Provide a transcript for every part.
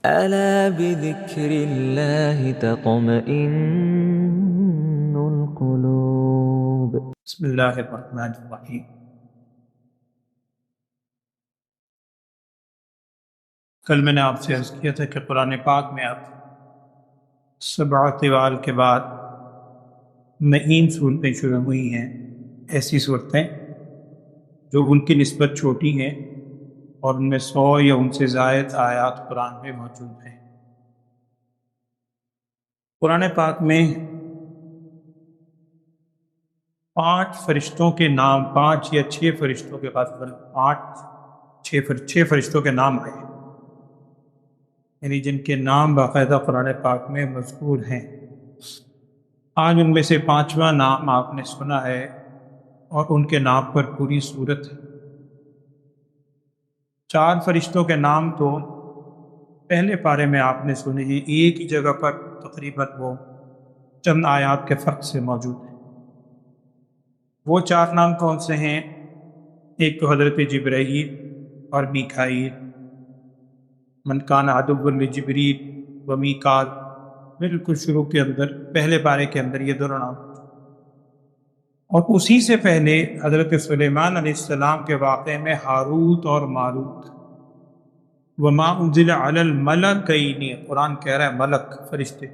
ألا بذكر الله تطمئن القلوب. بسم اللہ الرحمن الرحیم۔ کل میں نے آپ سے عرض کیا تھا کہ قرآن پاک میں اب 7 طوال کے بعد نئی صورتیں شروع ہوئی ہیں، ایسی صورتیں جو ان کی نسبت چھوٹی ہیں اور ان میں 100 یا ان سے زائد آیات قرآن میں موجود ہیں۔ قرآن پاک میں 5 فرشتوں کے نام، 5 یا 6 فرشتوں کے بعد 6 فرشتوں کے نام آئے ہیں، یعنی جن کے نام باقاعدہ قرآن پاک میں مذکور ہیں۔ آج ان میں سے 5واں نام آپ نے سنا ہے اور ان کے نام پر پوری صورت ہے۔ 4 فرشتوں کے نام تو پہلے پارے میں آپ نے سنے ہیں، ایک ہی جگہ پر تقریباً وہ چند آیات کے فرق سے موجود ہیں۔ وہ 4 نام کون سے ہیں؟ ایک تو حضرت جبرائیل اور میکائیل، من کان عدوا لجبریل و میکال، بالکل شروع کے اندر پہلے پارے کے اندر یہ دونوں نام، اور اسی سے پہلے حضرت سلیمان علیہ السلام کے واقعے میں ہاروت اور ماروت۔ وما انزل علی الملکین، قرآن کہہ رہا ہے ملک، فرشتے،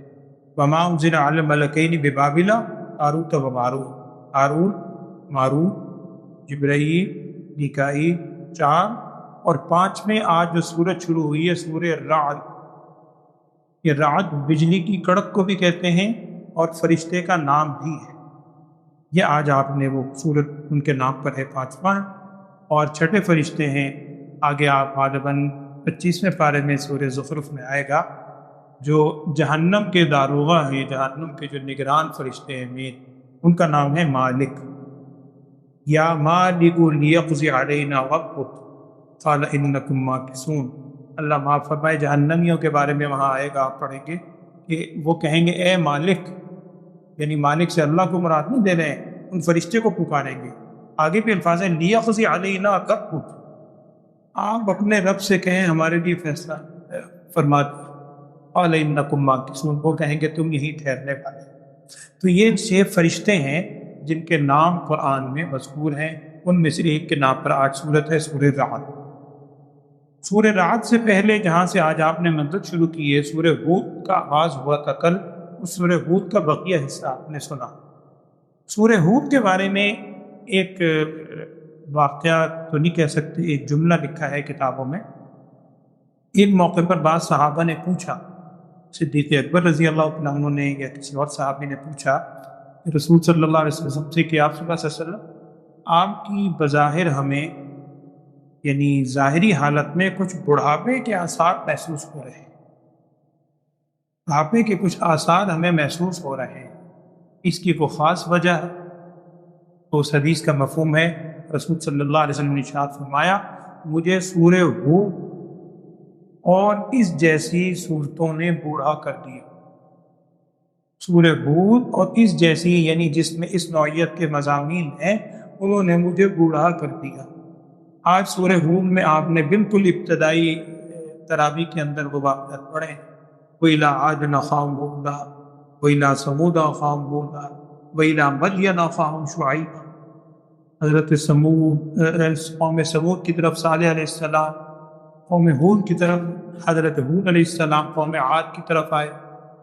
وما انزل علی الملکین ببابل ہاروت و ماروت، ہاروت ماروت جبرائیل میکائیل 4، اور 5ویں آج جو سورت شروع ہوئی ہے سورہ رعد، یہ رعد بجلی کی کڑک کو بھی کہتے ہیں اور فرشتے کا نام بھی ہے۔ یہ آج آپ نے وہ سورت ان کے نام پر ہے 5واں، اور 6 فرشتے ہیں آگے آپ غالباً 25ویں پارے میں سورہ زخرف میں آئے گا، جو جہنم کے داروغہ ہیں، جہنم کے جو نگران فرشتے ہیں مین، ان کا نام ہے مالک۔ یا مالک لیقضی علینا ربک قال انکم ماکثون، اللہ معاف فرمائے جہنمیوں کے بارے میں وہاں آئے گا، آپ پڑھیں گے کہ وہ کہیں گے اے مالک، یعنی مالک سے اللہ کو مراد نہیں دے رہے ہیں، ان فرشتے کو پکاریں گے۔ آگے بھی الفاظ ہیں لیقضی علینا ربک، آپ اپنے رب سے کہیں ہمارے لیے فیصلہ فرما دیں، قال انکم ماکثون، وہ کہیں گے تم یہی ٹھہرنے والے۔ تو یہ 6 فرشتے ہیں جن کے نام قرآن میں مذکور ہیں، ان میں سے ایک کے نام پر آج صورت ہے سورہ رعد۔ سورہ رعد سے پہلے جہاں سے آج آپ نے منزل شروع کی ہے، سورہ ہود کا آغاز ہوا تھا کل، اس سورہ ہود کا بقیہ حصہ آپ نے سنا۔ سورہ ہود کے بارے میں ایک واقعہ تو نہیں کہہ سکتے، ایک جملہ لکھا ہے کتابوں میں۔ ایک موقع پر بعض صحابہ نے پوچھا، صدیق اکبر رضی اللہ عنہ نے یا کسی اور صحابی نے پوچھا رسول صلی اللہ علیہ وسلم سے کہ آپ صلی اللہ علیہ وسلم، آپ کی بظاہر ہمیں یعنی ظاہری حالت میں کچھ بڑھاپے کے آثار محسوس ہو رہے ہیں، بڑھاپے کے کچھ آثار ہمیں محسوس ہو رہے ہیں، اس کی کوئی خاص وجہ ہے؟ تو اس حدیث کا مفہوم ہے، رسول صلی اللہ علیہ وسلم نے ارشاد فرمایا، مجھے سورہ ہود اور اس جیسی صورتوں نے بوڑھا کر دیا۔ سورہ ہود اور اس جیسی یعنی جس میں اس نوعیت کے مضامین ہیں، انہوں نے مجھے بوڑھا کر دیا۔ آج سورہ ہود میں آپ نے بالکل ابتدائی تراویح کے اندر وہ واقعات پڑھے، وَإِلَىٰ عَادٍ أَخَاهُمْ هُودًا وَإِلَىٰ ثَمُودَ أَخَاهُمْ هُودًا وَإِلَىٰ مَدْيَنَ أَخَاهُمْ شُعَيْبًا، حضرت قوم سمود کی طرف صالح علیہ السلام، قوم ہود کی طرف حضرت ہود علیہ السلام، قوم عاد کی طرف آئے،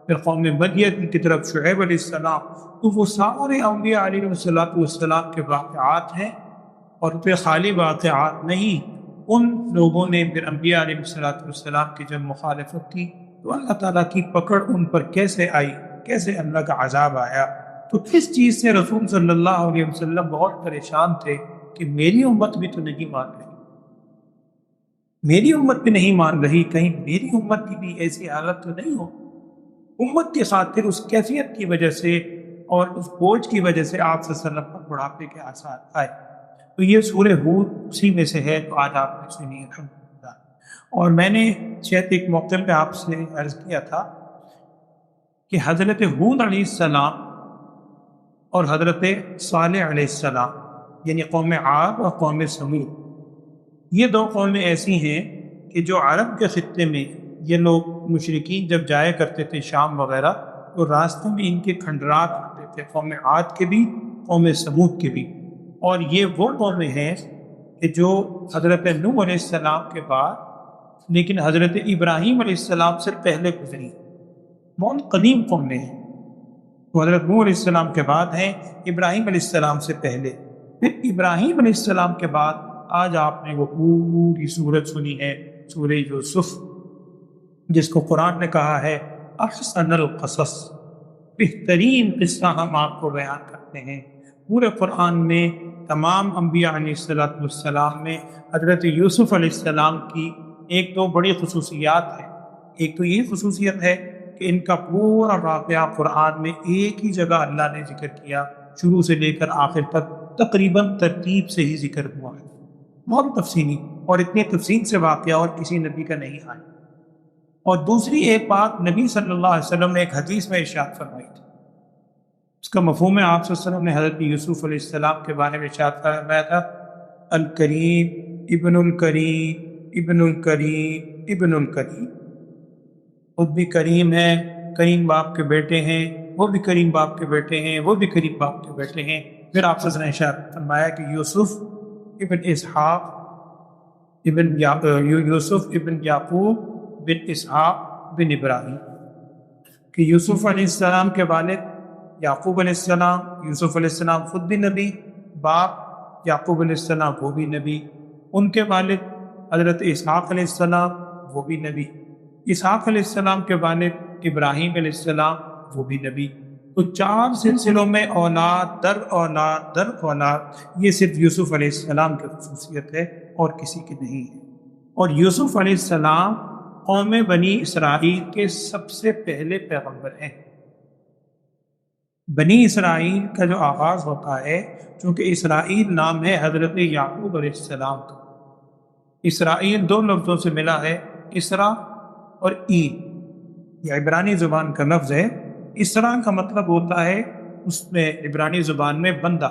پھر قوم مدین کی طرف شعیب علیہ السلام۔ تو وہ سارے انبیاء علیہ السلام کے واقعات ہیں، اور پھر خالی واقعات نہیں، ان لوگوں نے پھر انبیاء علیہ السلام کی جب مخالفت کی تو اللہ تعالیٰ کی پکڑ ان پر کیسے آئی، کیسے اللہ کا عذاب آیا۔ تو اس چیز سے رسول صلی اللہ علیہ وسلم بہت پریشان تھے کہ میری امت بھی تو نہیں مان رہی، میری امت بھی نہیں مان رہی، کہیں میری امت کی بھی ایسی حالت تو نہیں ہو۔ امت کی خاطر اس کیفیت کی وجہ سے اور اس بوجھ کی وجہ سے آپ صلی اللہ علیہ وسلم پر بڑھاپے کے آثار آئے۔ تو یہ سورہ ہود اسی میں سے ہے، تو آج آپ نے سنی الحمدللہ۔ اور میں نے شاید ایک موقع پہ آپ سے عرض کیا تھا کہ حضرت ہود علیہ السلام اور حضرت صالح علیہ السلام، یعنی قوم عاد اور قوم سمود، یہ 2 قومیں ایسی ہیں کہ جو عرب کے خطے میں یہ لوگ مشرکین جب جایا کرتے تھے شام وغیرہ تو راستے میں ان کے کھنڈرات آتے تھے، قوم عاد کے بھی قوم سمود کے بھی، اور یہ وہ قومیں ہیں کہ جو حضرت نوح علیہ السلام کے بعد لیکن حضرت ابراہیم علیہ السلام سے پہلے گزری، بہت قدیم قومیں ہیں۔ وہ حضرت نوح علیہ السلام کے بعد ہیں، ابراہیم علیہ السلام سے پہلے، پھر ابراہیم علیہ السلام کے بعد آج آپ نے وہ پوری سورت سنی ہے، سورہ یوسف، جس کو قرآن نے کہا ہے احسن القصص، بہترین قصہ ہم آپ کو بیان کرتے ہیں۔ پورے قرآن میں تمام انبیاء علیہ السلام میں حضرت یوسف علیہ السلام کی ایک تو بڑی خصوصیات ہے۔ ایک تو یہ خصوصیت ہے کہ ان کا پورا واقعہ قرآن میں ایک ہی جگہ اللہ نے ذکر کیا، شروع سے لے کر آخر تک تقریباً ترتیب سے ہی ذکر ہوا ہے، بہت تفصیلی، اور اتنی تفصیل سے واقعہ اور کسی نبی کا نہیں آیا۔ اور دوسری ایک بات نبی صلی اللہ علیہ وسلم نے ایک حدیث میں ارشاد فرمائی تھی، اس کا مفہوم ہے آپ صلی اللہ علیہ وسلم نے حضرت یوسف علیہ السلام کے بارے میں ارشاد فرمایا تھا، الکریم ابن الکریم ابن الکریم ابن الکریم، خود بھی کریم ہے، کریم باپ کے بیٹے ہیں، وہ بھی کریم باپ کے بیٹے ہیں، وہ بھی کریم باپ کے بیٹے ہیں۔ پھر آپ صلی اللہ علیہ وسلم نے ارشاد فرمایا کہ یوسف ابن اسحاق یوسف ابن یعقوب بن اسحاق بن ابراہیم، کہ یوسف علیہ السلام کے والد یعقوب علیہ السلام، یوسف علیہ السلام خود بھی نبی، باپ یعقوب علیہ السلام وہ بھی نبی، ان کے والد حضرت اسحاق علیہ السلام وہ بھی نبی، اسحاق علیہ السلام کے والد ابراہیم علیہ السلام وہ بھی نبی۔ تو 4 سلسلوں میں اولاد در اولاد در اولاد، یہ صرف یوسف علیہ السلام کی خصوصیت ہے اور کسی کی نہیں ہے۔ اور یوسف علیہ السلام قوم بنی اسرائیل کے سب سے پہلے پیغمبر ہیں۔ بنی اسرائیل کا جو آغاز ہوتا ہے، چونکہ اسرائیل نام ہے حضرت یعقوب علیہ السلام کا، اسرائیل 2 لفظوں سے ملا ہے، اسرا اور ایل، یہ عبرانی زبان کا لفظ ہے۔ اسرا کا مطلب ہوتا ہے اس میں عبرانی زبان میں بندہ،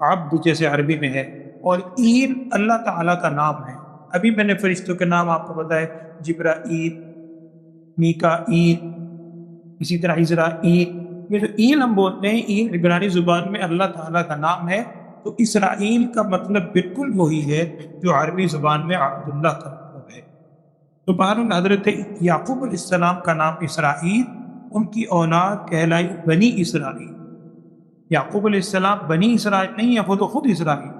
عبد جیسے عربی میں ہے، اور ایل اللہ تعالیٰ کا نام ہے۔ ابھی میں نے فرشتوں کے نام آپ کو بتائے، جبرائیل، میکائیل، اسی طرح اسرائیل، یہ جو ایل ہم بولتے ہیں، ایل عبرانی زبان میں اللہ تعالیٰ کا نام ہے۔ تو اسرائیل کا مطلب بالکل وہی ہے جو عربی زبان میں عبداللہ کا مطلب ہے۔ تو بہرحال حضرت یعقوب علیہ السلام کا نام اسرائیل، ان کی اولاد کہلائی بنی اسرائیل۔ یعقوب علیہ السلام بنی اسرائیل نہیں ہے، وہ تو خود اسرائیل۔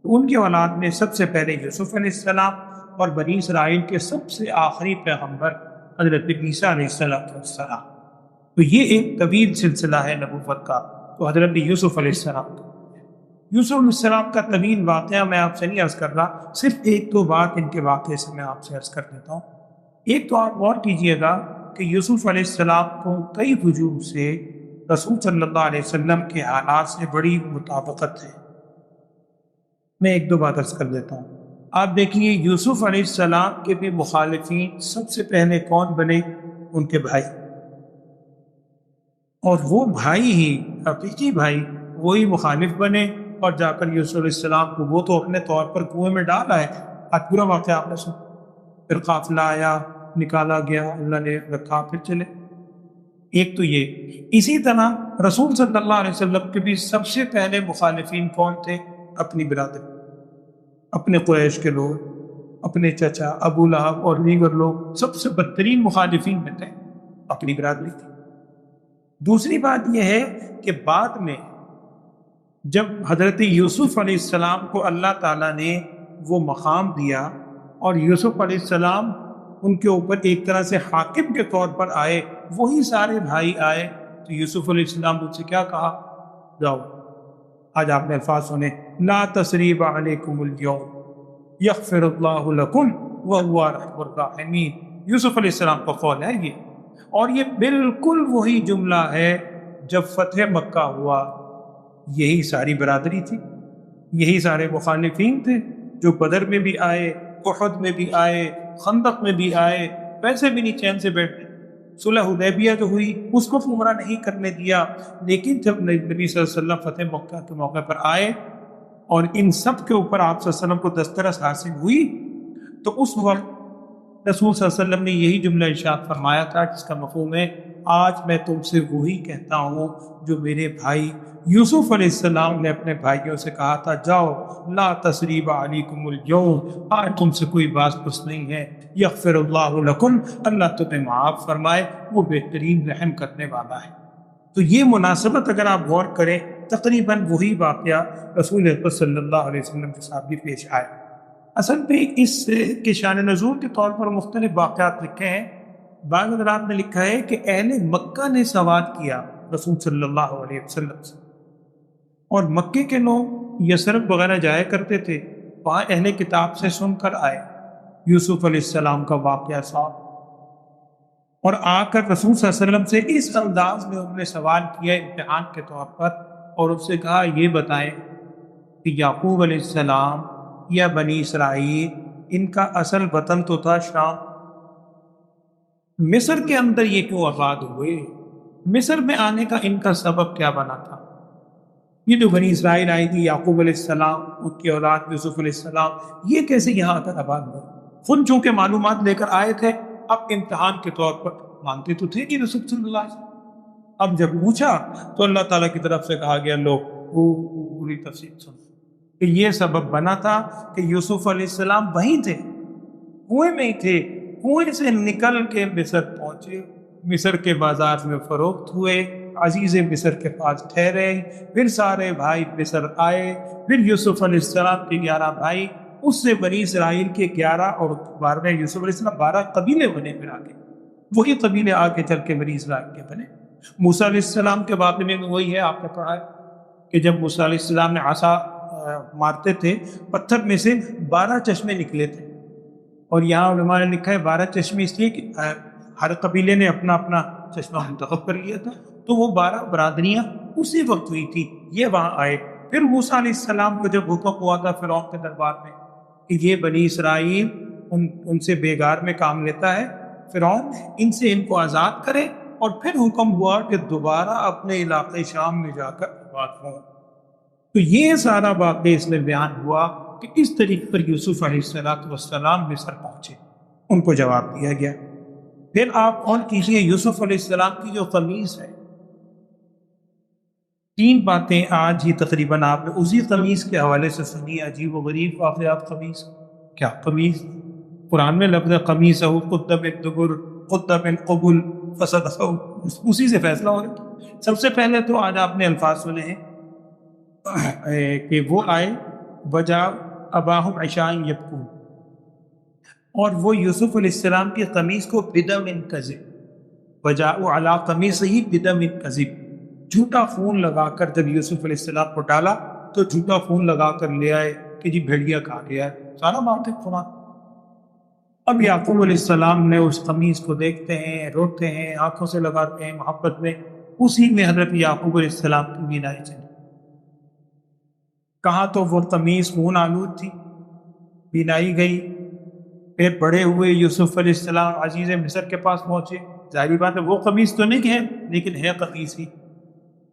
تو ان کی اولاد میں سب سے پہلے یوسف علیہ السلام، اور بنی اسرائیل کے سب سے آخری پیغمبر حضرت عیسیٰ علیہ السلام۔ تو یہ ایک طویل سلسلہ ہے نبوت کا۔ تو حضرت یوسف علیہ السلام، یوسف علیہ السلام کا طویل واقعہ میں آپ سے نہیں عرض کر رہا، صرف ایک دو بات ان کے واقعے سے میں آپ سے عرض کر دیتا ہوں۔ ایک تو آپ غور کیجئے گا کہ یوسف علیہ السلام کو کئی وجوہ سے رسول صلی اللہ علیہ وسلم کے حالات سے بڑی مطابقت ہے۔ میں ایک دو بات عرض کر دیتا ہوں۔ آپ دیکھیے یوسف علیہ السلام کے بھی مخالفین سب سے پہلے کون بنے؟ ان کے بھائی، اور وہ بھائی ہی، حقیقی بھائی وہی مخالف بنے، اور جا کر یوسف علیہ السلام کو وہ تو اپنے طور پر کنویں میں ڈالا ہے۔ آج پورا واقعہ آپ نے سنا، پھر قافلہ آیا، نکالا گیا، اللہ نے رکھا، پھر چلے۔ ایک تو یہ، اسی طرح رسول صلی اللہ علیہ وسلم کے بھی سب سے پہلے مخالفین کون تھے؟ اپنی برادری، اپنے قریش کے لوگ، اپنے چچا ابو لہب اور دیگر لوگ سب سے بدترین مخالفین میں تھے، اپنی برادری تھی۔ دوسری بات یہ ہے کہ بعد میں جب حضرت یوسف علیہ السلام کو اللہ تعالیٰ نے وہ مقام دیا اور یوسف علیہ السلام ان کے اوپر ایک طرح سے حاکم کے طور پر آئے، وہی سارے بھائی آئے، تو یوسف علیہ السلام ان سے کیا کہا؟ جاؤ، آج آپ نے الفاظ سنے، لا تثریب علیکم اليوم یغفر اللہ لکم وہو ارحم الراحمین۔ یوسف علیہ السلام کا قول ہے یہ، اور یہ بالکل وہی جملہ ہے جب فتح مکہ ہوا، یہی ساری برادری تھی، یہی سارے مخالفین تھے جو بدر میں بھی آئے، احد میں بھی آئے، خندق میں بھی آئے، ویسے بھی نہیں چین سے بیٹھے۔ صلح حدیبیہ جو ہوئی اس کو عمرہ نہیں کرنے دیا، لیکن جب نبی صلی اللہ علیہ وسلم فتح مکہ کے موقع پر آئے اور ان سب کے اوپر آپ صلی اللہ علیہ وسلم کو دسترس حاصل ہوئی، تو اس وقت رسول صلی اللہ علیہ وسلم نے یہی جملہ ارشاد فرمایا تھا جس کا مفہوم ہے آج میں تم سے وہی کہتا ہوں جو میرے بھائی یوسف علیہ السلام نے اپنے بھائیوں سے کہا تھا، جاؤ لا تثریب علیکم اليوم، آج تم سے کوئی بات پوچھ نہیں ہے، یغفر اللہ لکم، اللہ تمہیں معاف فرمائے، وہ بہترین رحم کرنے والا ہے۔ تو یہ مناسبت اگر آپ غور کریں تقریباً وہی واقعہ رسول اکرم صلی اللہ علیہ وسلم کے ساتھ بھی پیش آئے۔ اصل میں اس کے شان نزول کے طور پر مختلف واقعات لکھے ہیں۔ بعض حضرات نے لکھا ہے کہ اہل مکہ نے سوال کیا رسول صلی اللہ علیہ وسلم سے، اور مکے کے لوگ یثرب وغیرہ جایا کرتے تھے، وہاں اہل کتاب سے سن کر آئے یوسف علیہ السلام کا واقعہ صاحب، اور آ کر رسول صلی اللہ علیہ وسلم سے اس انداز میں انہوں نے سوال کیا امتحان کے طور پر، اور ان سے کہا یہ بتائیں کہ یعقوب علیہ السلام یا بنی اسرائیل ان کا اصل وطن تو تھا شام، مصر کے اندر یہ کیوں آباد ہوئے؟ مصر میں آنے کا ان کا سبب کیا بنا تھا؟ یہ جو بنی اسرائیل آئی تھی یعقوب علیہ السلام ان کی اولاد یوسف علیہ السلام، یہ کیسے یہاں آ کر آباد ہوئے؟ خود چونکہ معلومات لے کر آئے تھے، اب امتحان کے طور پر مانتے تو تھے کہ رسول صلی اللہ علیہ وسلم، اب جب پوچھا تو اللہ تعالیٰ کی طرف سے کہا گیا لوگ پوری تفصیل سن کہ یہ سبب بنا تھا کہ یوسف علیہ السلام وہیں تھے، کنویں میں ہی تھے، کنویں سے نکل کے مصر پہنچے، مصر کے بازار میں فروخت ہوئے، عزیز مصر کے پاس ٹھہرے، پھر سارے بھائی مصر آئے، پھر یوسف علیہ السلام کے 11 بھائی، اس سے بنی اسرائیل کے 11 اور 12 یوسف علیہ السلام 12 قبیلے بنے، پھر آگے وہی قبیلے آگے چل کے بنی اسرائیل کے بنے۔ موسیٰ علیہ السلام کے بارے میں وہی ہے، آپ نے پڑھا ہے کہ جب موسیٰ علیہ السلام نے عصا مارتے تھے پتھر میں سے 12 چشمے نکلے تھے، اور یہاں علماء نے لکھا ہے 12 چشمے اس لیے کہ ہر قبیلے نے اپنا اپنا چشمہ منتخب کر لیا تھا، تو وہ 12 برادریاں اسی وقت ہوئی تھی، یہ وہاں آئے۔ پھر موسیٰ علیہ السلام کو جب حکم ہوا تھا فرعون کے دربار میں کہ یہ بنی اسرائیل ان سے بیگار میں کام لیتا ہے، فرعون ان سے ان کو آزاد کرے، اور پھر حکم ہوا کہ دوبارہ اپنے علاقے شام میں جا کر آباد ہوں۔ تو یہ سارا واقعہ اس میں بیان ہوا کہ کس طریقے پر یوسف علیہ السلام مصر پہنچے، ان کو جواب دیا گیا۔ پھر آپ اور کیجیے یوسف علیہ السلام کی جو قمیص ہے، 3 باتیں آج ہی تقریباً آپ نے اسی قمیص کے حوالے سے سنی، عجیب و غریب واقعات۔ قمیص کیا؟ قمیص قرآن میں لفظ قمیص ہو قد من دبر قد من قبل فصدقہ، اسی سے فیصلہ ہو رہا۔ سب سے پہلے تو آج آپ نے الفاظ سنے ہیں کہ وہ آئے بجا اباہم عشاء یبکون، اور وہ یوسف علیہ السلام کی قمیص کو بدم کذب، وجاءوا علی قمیصہ بدم کذب، جھوٹا خون لگا کر جب یوسف علیہ السلام کو ڈالا تو جھوٹا خون لگا کر لے آئے کہ جی بھیڑیا کھا گیا ہے، سارا بات ہے قرآن۔ اب یعقوب علیہ السلام نے اس قمیص کو دیکھتے ہیں، روتے ہیں، آنکھوں سے لگاتے ہیں محبت میں، اسی میں حضرت یعقوب علیہ السلام کی بینائی چلی۔ کہاں تو وہ قمیص خون آلود تھی، بینائی گئی۔ پھر بڑے ہوئے یوسف علیہ السلام عزیز مصر کے پاس پہنچے، ظاہری بات ہے وہ قمیص تو نہیں ہے لیکن ہے قمیص ہی۔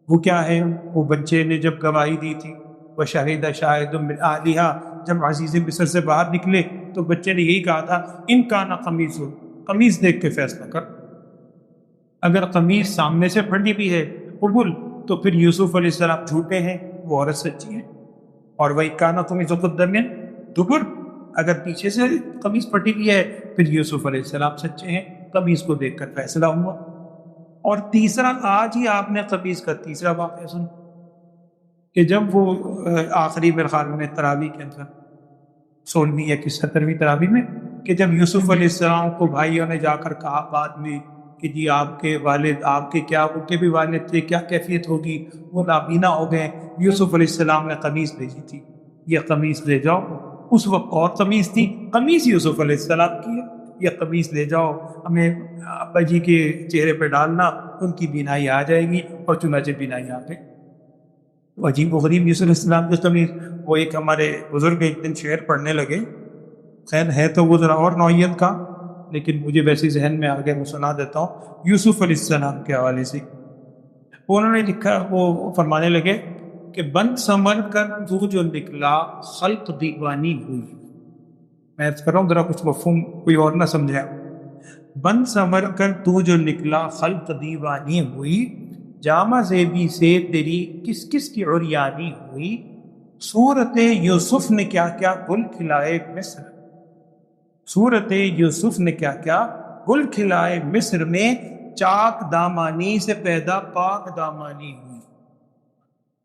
وہ کیا ہے؟ وہ بچے نے جب گواہی دی تھی وشہد شاہد من اہلہا، جب عزیز مصر سے باہر نکلے تو بچے نے یہی کہا تھا ان کا نہ قمیص ہو، قمیص دیکھ کے فیصلہ کر، اگر قمیص سامنے سے پھٹی بھی ہے قبول، تو پھر یوسف علیہ السلام جھوٹے ہیں، وہ عورت سچی ہے، اور وہی کانا قمیص قد من دبر، اگر پیچھے سے قمیص پھٹی ہوئی ہے پھر یوسف علیہ السلام سچے ہیں، قمیص کو دیکھ کر فیصلہ ہوا۔ اور تیسرا، آج ہی آپ نے قمیص کا تیسرا واقعہ سن کہ جب وہ آخری میرے خیال میں تراویح کے اندر 16ویں یا 17ویں تراویح میں، کہ جب یوسف علیہ السلام کو بھائیوں نے جا کر کہا بعد میں کہ جی آپ کے والد، آپ کے کیا ان کے بھی والد تھے، کیا کیفیت ہوگی، وہ نابینا ہو گئے، یوسف علیہ السلام نے قمیص بھیجی تھی، یہ قمیص لے جاؤ۔ اس وقت اور قمیص تھی، قمیص یوسف علیہ السلام کی ہے، یہ قمیص لے جاؤ، ہمیں ابا جی کے چہرے پہ ڈالنا، ان کی بینائی آ جائے گی، اور چنانچہ بینائی آ گئی۔ عجیب و غریب یوسف علیہ السلام کی قمیص۔ وہ ایک ہمارے بزرگ ایک دن شعر پڑھنے لگے، خیر ہے تو وہ ذرا اور نوعیت کا، لیکن مجھے ویسے ذہن میں آ گیا، میں سنا دیتا ہوں یوسف علیہ السلام کے حوالے سے۔ انہوں نے لکھا، وہ فرمانے لگے کہ بن سنور کر تو جو نکلا خلق دیوانی ہوئی، میں عرض کر رہا ہوں ذرا کچھ مفہوم کوئی اور نہ سمجھے. بن سنور کر تو جو نکلا خلق دیوانی ہوئی، جامہ زیبی سے تیری کس کس کی عریانی ہوئی، صورت یوسف نے کیا کیا گل کھلائے مصر، صورت یوسف نے کیا کیا گل کھلائے مصر میں، چاک دامانی سے پیدا پاک دامانی ہوئی.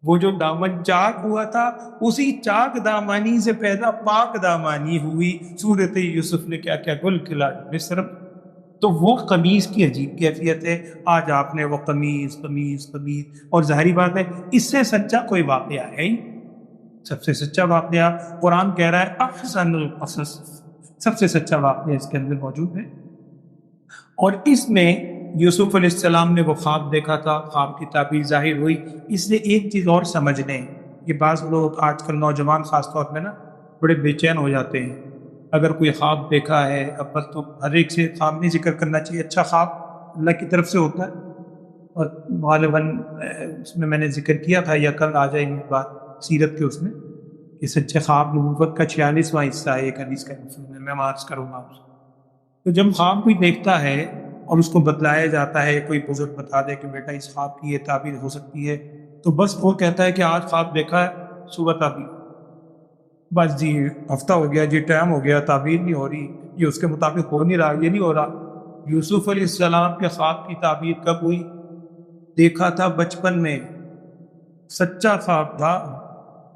وہ جو دامن چاک ہوا تھا اسی چاک دامانی سے پیدا پاک دامانی ہوئی، صورت یوسف نے کیا کیا گل کھلائے مصر. تو وہ قمیص کی عجیب کیفیت ہے. آج آپ نے وہ قمیص قمیص قمیص، اور ظاہری بات ہے اس سے سچا کوئی واقعہ ہے ہی. سب سے سچا واقعہ قرآن کہہ رہا ہے احسن القصص، سب سے سچا واقعہ اس کے اندر موجود ہے. اور اس میں یوسف علیہ السلام نے وہ خواب دیکھا تھا، خواب کی تعبیر ظاہر ہوئی. اس سے ایک چیز اور سمجھ لیں کہ بعض لوگ آج کل نوجوان خاص طور میں نا بڑے بے چین ہو جاتے ہیں اگر کوئی خواب دیکھا ہے. اب تو ہر ایک سے خواب نہیں ذکر کرنا چاہیے، اچھا خواب اللہ کی طرف سے ہوتا ہے. اور غالباً اس میں نے ذکر کیا تھا یا کل آ جائے گی بات سیرت کے اس میں کہ سچے خواب نبوت کا 46واں حصہ ہے ایک حدیث کا مفہوم ہے، میں عرض کروں گا آپ سے. تو جب خواب کوئی دیکھتا ہے اور اس کو بتلایا جاتا ہے، کوئی بزرگ بتا دے کہ بیٹا اس خواب کی یہ تعبیر ہو سکتی ہے، تو بس وہ کہتا ہے کہ آج خواب دیکھا ہے صبح تعبیر، بس جی ہفتہ ہو گیا جی ٹائم ہو گیا تعبیر نہیں ہو رہی، یہ اس کے مطابق ہو نہیں رہا، یہ نہیں ہو رہا. یوسف علیہ السلام کے خواب کی تعبیر کب ہوئی؟ دیکھا تھا بچپن میں، سچا خواب تھا،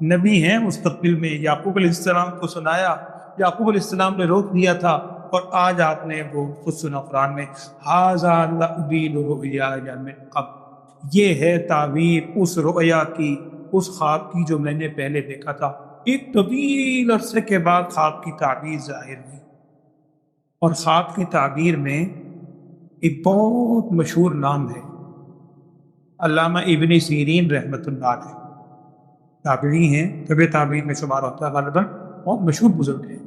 نبی ہیں مستقبل میں، یعقوب علیہ السلام کو سنایا، یعقوب علیہ السلام نے روک دیا تھا، اور آج آپ نے وہ خود سنا قرآن میں ھذا تأویل رؤیایا من قبل، یہ ہے تعبیر اس رؤیا کی، اس خواب کی جو میں نے پہلے دیکھا تھا. ایک طویل عرصے کے بعد خواب کی تعبیر ظاہر ہوئی. اور خواب کی تعبیر میں ایک بہت مشہور نام ہے، علامہ ابن سیرین رحمۃ اللہ علیہ، تابعی ہیں، طب تعبیر میں شمار ہوتا ہے غالباً، بہت مشہور بزرگ ہیں.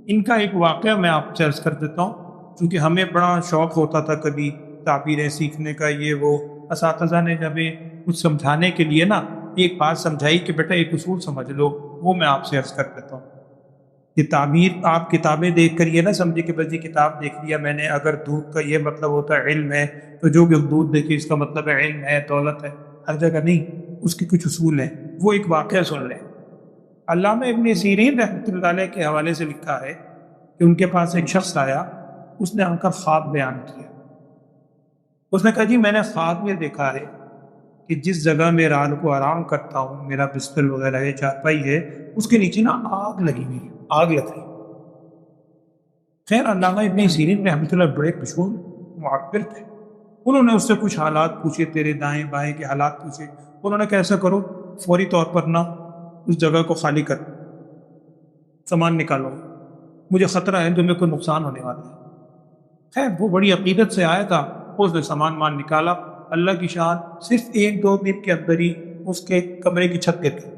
ان کا ایک واقعہ میں آپ سے عرض کر دیتا ہوں، کیونکہ ہمیں بڑا شوق ہوتا تھا کبھی تعبیریں سیکھنے کا، یہ وہ اساتذہ نے جب کچھ سمجھانے کے لیے نا ایک بات سمجھائی کہ بیٹا ایک اصول سمجھ لو، وہ میں آپ سے عرض کر دیتا ہوں. یہ تعبیر آپ کتابیں دیکھ کر یہ نہ سمجھے کہ بس یہ کتاب دیکھ لیا میں نے، اگر دودھ کا یہ مطلب ہوتا ہے علم ہے تو جو کہ دودھ دیکھے اس کا مطلب ہے علم ہے دولت ہے، ہر جگہ نہیں، اس کے کچھ اصول ہیں. وہ ایک واقعہ سن لیں. علامہ ابن سیرین رحمۃ اللہ علیہ کے حوالے سے لکھا ہے کہ ان کے پاس ایک شخص آیا، اس نے آ کر خواب بیان کیا. اس نے کہا جی میں نے خواب میں دیکھا ہے کہ جس جگہ میں رات کو آرام کرتا ہوں، میرا بستر وغیرہ ہے، چارپائی ہے، اس کے نیچے نا آگ لگی ہوئی ہے، آگ لگ رہی. خیر علامہ ابن سیرین رحمۃ اللہ بڑے مشہور معبر تھے. انہوں نے اس سے کچھ حالات پوچھے، تیرے دائیں بائیں کے حالات پوچھے. انہوں نے کہا ایسا کرو فوری طور پر نہ اس جگہ کو خالی کر، سامان نکالو، مجھے خطرہ ہے تمہیں کوئی نقصان ہونے والا ہے. خیر وہ بڑی عقیدت سے آیا تھا، اس نے سامان نکالا. اللہ کی شان صرف 1-2 دن کے اندر ہی اس کے کمرے کی چھت گر گئی.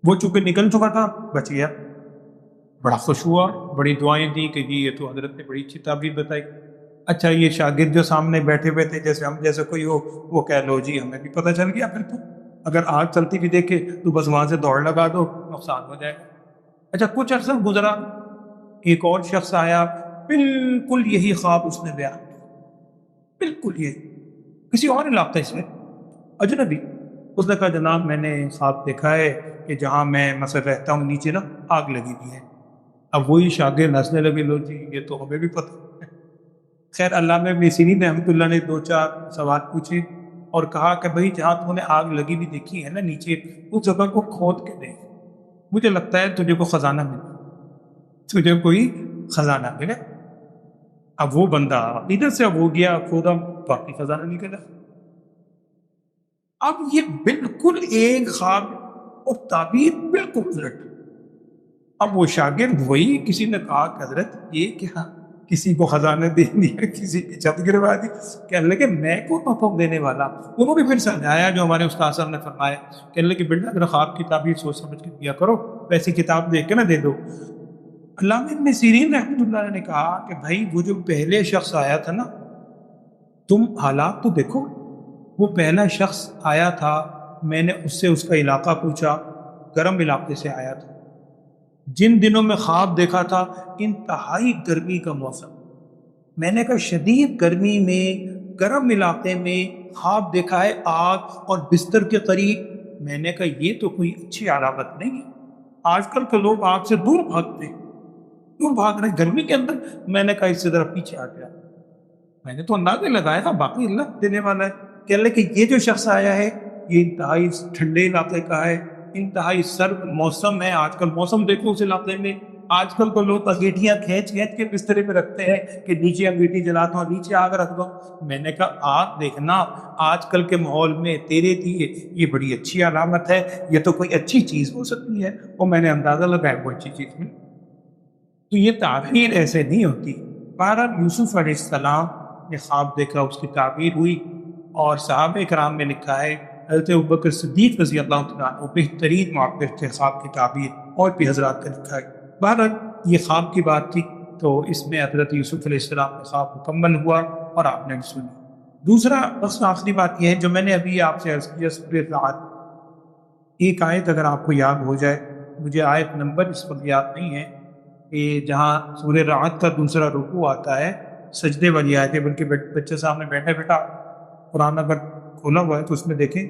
وہ چونکہ نکل چکا تھا بچ گیا. بڑا خوش ہوا، بڑی دعائیں دی کہ جی یہ تو حضرت نے بڑی اچھی تعبیر بتائی. اچھا یہ شاگرد جو سامنے بیٹھے ہوئے تھے جیسے ہم جیسے کوئی ہو، وہ کہہ لو جی ہمیں بھی پتہ چل گیا، پھر تو اگر آگ چلتی بھی دیکھے تو بس وہاں سے دوڑ لگا دو، نقصان ہو جائے گا. اچھا کچھ عرصہ گزرا، ایک اور شخص آیا، بالکل یہی خواب اس نے بیان کیا، بالکل یہ کسی اور علاقے سے اجنبی. اس نے کہا جناب میں نے خواب دیکھا ہے کہ جہاں میں مثلا رہتا ہوں نیچے نا آگ لگی ہوئی ہے. اب وہی شاگرد ہنسنے لگے، لو جی یہ تو ہمیں بھی پتہ. خیر علامہ ابن سیرین رحمۃ اللہ نے 2-4 سوال پوچھے اور کہا کہ بھائی جہاں تم نے آگ لگی ہوئی دیکھی ہے نا نیچے، اس جگہ کو کھود کے دیکھ، مجھے لگتا ہے تجھے کو خزانہ ملے، تجھے کوئی خزانہ ملے. اب وہ بندہ ادھر سے اب ہو گیا کھودا، باقی خزانہ نکلا. اب یہ بالکل ایک خواب اور تعبیر بالکل الٹ. اب وہ شاگرد وہی کسی نے کہا کہ حضرت یہ کیا، کسی کو خزانہ دے دیا، کسی کی چھت گروا دی. کہنے لگے میں کون حکم دینے والا. انہوں نے پھر سمجھایا جو ہمارے استاد صاحب نے فرمایا. کہنے لگے بیٹا اگر خواب کی تعبیر سوچ سمجھ کے دیا کرو، ویسی کتاب دیکھ کے نہ دے دو. علامہ ابن سیرین رحمۃ اللہ علیہ نے کہا کہ بھائی وہ جو پہلے شخص آیا تھا نا، تم حالات تو دیکھو. وہ پہلا شخص آیا تھا، میں نے اس سے اس کا علاقہ پوچھا، گرم علاقے سے آیا تھا. جن دنوں میں خواب دیکھا تھا انتہائی گرمی کا موسم، میں نے کہا شدید گرمی میں گرم علاقے میں خواب دیکھا ہے آگ اور بستر کے قریب، میں نے کہا یہ تو کوئی اچھی علامت نہیں ہے، آج کل کے لوگ آگ سے دور بھاگتے ہیں، کیوں بھاگ رہے ہیں گرمی کے اندر؟ میں نے کہا اس سے ذرا پیچھے آ گیا، میں نے تو اندازے لگایا تھا باقی اللہ دینے والا ہے، کہہ لے کہ یہ جو شخص آیا ہے یہ انتہائی ٹھنڈے علاقے کا ہے، انتہائی سرد موسم ہے، آج کل موسم دیکھو اس علاقے میں، آج کل تو لوگ انگیٹھیاں کھینچ کھینچ کے بسترے پہ رکھتے ہیں کہ نیچے انگیٹھی جلاتا ہوں نیچے آگ رکھ دو، میں نے کہا آگ دیکھنا آج کل کے ماحول میں تیرے لیے یہ بڑی اچھی علامت ہے، یہ تو کوئی اچھی چیز ہو سکتی ہے، اور میں نے اندازہ لگایا وہ اچھی چیز میں، تو یہ تعبیر ایسے نہیں ہوتی۔ بہرحال یوسف علیہ السلام نے خواب دیکھا، اس کی تعبیر ہوئی، اور صحابہ کرام میں لکھا ہے حضرت ابوبکر صدیق رضی اللہ تعالیٰ عنہ بہترین معبر تھے خواب کی تعبیر، اور بھی حضرات کا لکھا ہے۔ بہرحال یہ خواب کی بات تھی، تو اس میں حضرت یوسف علیہ السلام کا خواب مکمل ہوا اور آپ نے بھی سنی۔ دوسرا بس آخری بات یہ ہے جو میں نے ابھی آپ سے عرض کیا، سورۃ رعد، ایک آیت اگر آپ کو یاد ہو جائے، مجھے آیت نمبر اس وقت یاد نہیں ہے، کہ جہاں سورہ رعد کا دوسرا رکوع آتا ہے، سجدے والی آیت ہے، بلکہ بچے سامنے بیٹھے بیٹھا قرآن اگر کھولا ہوا ہے تو اس میں دیکھیں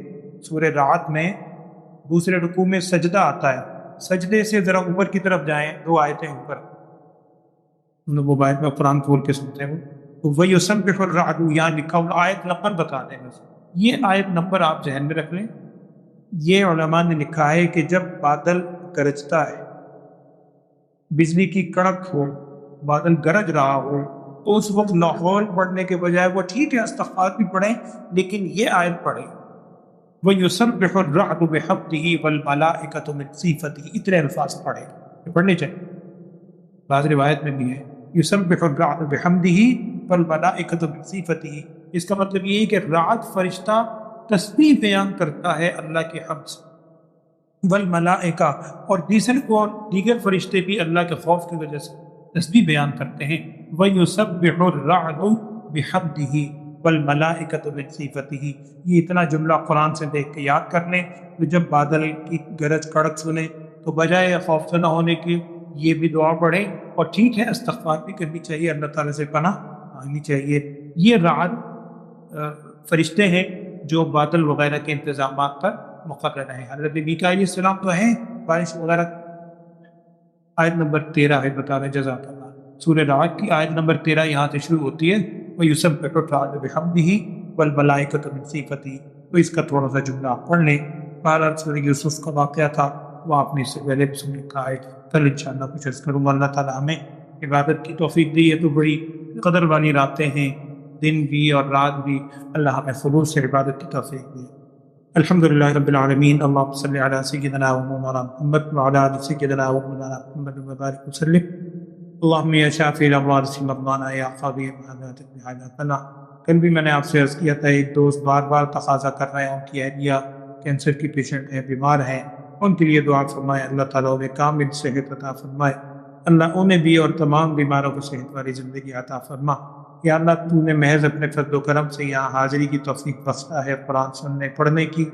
سورہ رعد میں دوسرے رکوع میں سجدہ آتا ہے، سجدے سے ذرا اوپر کی طرف جائیں، دو آیتیں اوپر، موبائل میں قرآن کھول کے سنتے ہیں تو وَيُسَبِّحُ الرَّعْدُ، یہاں لکھا ہوا آیت نمبر بتا دیں بس، یہ آیت نمبر آپ ذہن میں رکھ لیں۔ یہ علماء نے لکھا ہے کہ جب بادل گرجتا ہے، بجلی کی کڑک ہو، بادل گرج رہا ہو، تو اس وقت لاہور پڑھنے کے بجائے وہ ٹھیک ہے استغفار بھی پڑھیں، لیکن یہ آیت پڑھیں وَيُسَبِّحُ الرَّعْدُ بِحَمْدِهِ وَالْمَلَائِكَةُ مِنْ خِيفَتِهِ، اتنے الفاظ پڑھیں، یہ پڑھنے چاہیے، بعض روایت میں بھی ہے یُسَبِّحُ الرَّعْدُ بِحَمْدِهِ وَالْمَلَائِكَةُ مِنْ خِیفَتِهِ، اس کا مطلب یہ ہے کہ رعد فرشتہ تسبیح بیان کرتا ہے اللہ کے حمد سے، والملائکہ، اور دیگر فرشتے بھی اللہ کے خوف کی وجہ سے تسبیح بیان کرتے ہیں، وَيُسَبِّحُ الرَّعْدُ بِحَمْدِهِ وَالْمَلَائِكَةُ مِنْ خِیفَتِهِ، یہ اتنا جملہ قرآن سے دیکھ کے یاد کر لیں، تو جب بادل کی گرج کڑک سنیں تو بجائے خوف سے نہ ہونے کی یہ بھی دعا پڑھیں، اور ٹھیک ہے استغفار بھی کرنی چاہیے، اللہ تعالیٰ سے پناہ مانگنی چاہیے۔ یہ رعد فرشتے ہیں جو بادل وغیرہ کے انتظامات پر مقرر ہیں، حضرت میکائیل علیہ السلام تو ہیں بارش وغیرہ۔ آیت نمبر 13 ہے، بتا رہے جزاک اللہ، سورہ رعد کی آیت نمبر 13 یہاں سے شروع ہوتی ہے وَيُسَبِّحُ الرَّعْدُ بِحَمْدِهِ وَالْمَلَائِكَةُ مِنْ خِیفَتِهِ، تو اس کا تھوڑا سا جملہ آپ پڑھ لیں۔ بہرحال سورہ یوسف کا واقعہ تھا، وہ آپ نے اس سے پہلے بھی سن کا ہے، کل انشاءاللہ کچھ عرض کروں گا۔ اللہ تعالیٰ ہمیں عبادت کی توفیق دی ہے، تو بڑی قدر والی راتیں ہیں، دن بھی اور رات بھی، اللہ ہمیں خلوص سے عبادت کی توفیق دی۔ الحمدللہ رب العالمین، اللہم صلی علی سیدنا و مولانا محمد وعلی آل سیدنا و مولانا محمد وبارک وسلم۔ اللہم یا شافی الامراض اشف مرضانا یا قاضی حاجاتنا۔ کل بھی میں نے آپ سے عرض کیا تھا، ایک دوست بار بار تقاضا کر رہے ہیں، ان کی اہلیہ کینسر کی پیشنٹ ہے، بیمار ہیں، ان کے لیے دعا فرمائے، اللہ تعالیٰ انہیں کامل صحت عطا فرمائے، اللہ انہیں بھی اور تمام بیماروں کو صحت والی زندگی عطا فرما۔ یا اللہ تو نے محض اپنے فضل و کرم سے یہاں حاضری کی توفیق بخشا ہے، قرآن سننے پڑھنے کی،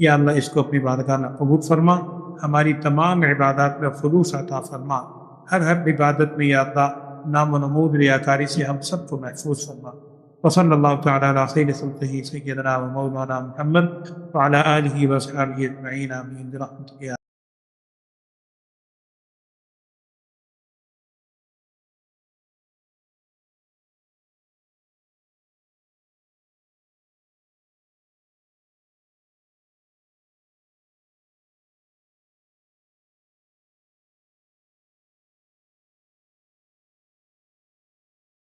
یا اللہ اس کو اپنی بارگاہ میں قبول فرما، ہماری تمام عبادات میں خلوص عطا فرما، ہر عبادت میں یا اللہ نام و نمود ریاکاری سے ہم سب کو محفوظ فرما۔ وصلی اللہ تعالی علی خیر خلقہ سیدنا و مولانا محمد وعلی آلہ وصحبہ اجمعین، آمین برحمتک یا